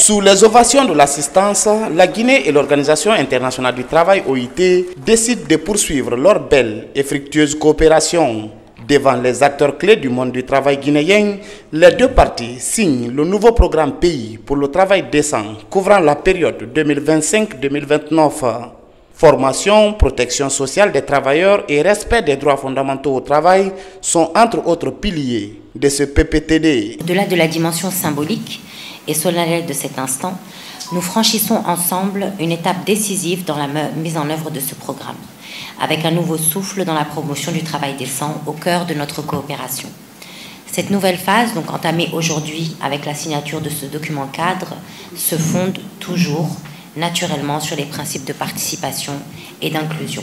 Sous les ovations de l'assistance, la Guinée et l'Organisation internationale du travail OIT décident de poursuivre leur belle et fructueuse coopération. Devant les acteurs clés du monde du travail guinéen, les deux parties signent le nouveau programme pays pour le travail décent couvrant la période 2025-2029. Formation, protection sociale des travailleurs et respect des droits fondamentaux au travail sont entre autres piliers de ce PPTD. Au-delà de la dimension symbolique et solennelle de cet instant, nous franchissons ensemble une étape décisive dans la mise en œuvre de ce programme, avec un nouveau souffle dans la promotion du travail décent au cœur de notre coopération. Cette nouvelle phase, donc entamée aujourd'hui avec la signature de ce document cadre, se fonde toujours naturellement sur les principes de participation et d'inclusion.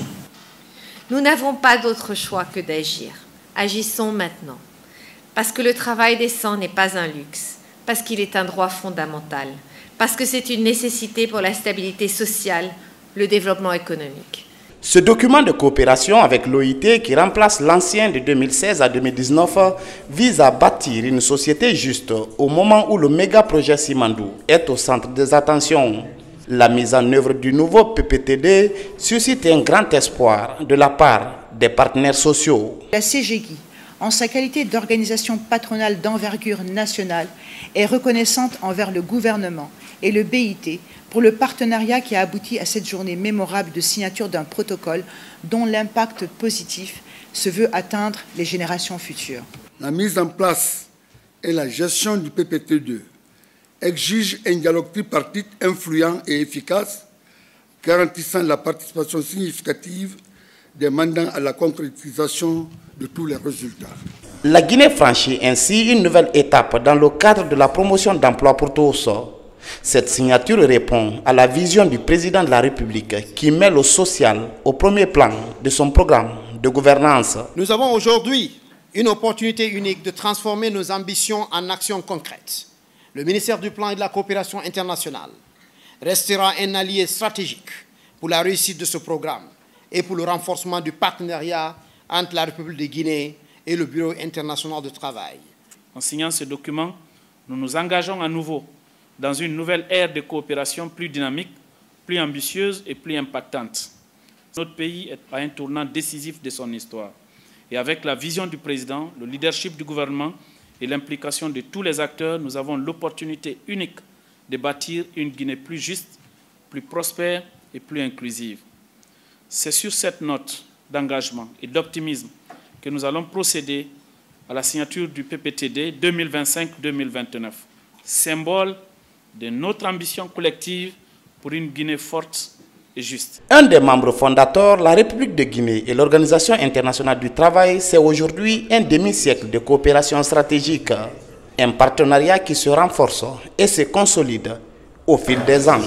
Nous n'avons pas d'autre choix que d'agir. Agissons maintenant. Parce que le travail décent n'est pas un luxe, parce qu'il est un droit fondamental, parce que c'est une nécessité pour la stabilité sociale, le développement économique. Ce document de coopération avec l'OIT, qui remplace l'ancien de 2016 à 2019, vise à bâtir une société juste au moment où le méga-projet Simandou est au centre des attentions. La mise en œuvre du nouveau PPTD suscite un grand espoir de la part des partenaires sociaux. La CGI, en sa qualité d'organisation patronale d'envergure nationale, est reconnaissante envers le gouvernement et le BIT pour le partenariat qui a abouti à cette journée mémorable de signature d'un protocole dont l'impact positif se veut atteindre les générations futures. La mise en place et la gestion du PPT2 exige un dialogue tripartite influent et efficace, garantissant la participation significative des mandants à la concrétisation de tous les résultats. La Guinée franchit ainsi une nouvelle étape dans le cadre de la promotion d'emplois pour tous. Cette signature répond à la vision du président de la République qui met le social au premier plan de son programme de gouvernance. Nous avons aujourd'hui une opportunité unique de transformer nos ambitions en actions concrètes. Le ministère du Plan et de la Coopération internationale restera un allié stratégique pour la réussite de ce programme et pour le renforcement du partenariat entre la République de Guinée et le Bureau international de travail. En signant ce document, nous nous engageons à nouveau dans une nouvelle ère de coopération plus dynamique, plus ambitieuse et plus impactante. Notre pays est à un tournant décisif de son histoire. Et avec la vision du président, le leadership du gouvernement et l'implication de tous les acteurs, nous avons l'opportunité unique de bâtir une Guinée plus juste, plus prospère et plus inclusive. C'est sur cette note d'engagement et d'optimisme que nous allons procéder à la signature du PPTD 2025-2029, symbole de notre ambition collective pour une Guinée forte et juste. Un des membres fondateurs, la République de Guinée et l'Organisation internationale du travail, c'est aujourd'hui un demi-siècle de coopération stratégique, un partenariat qui se renforce et se consolide au fil des ans.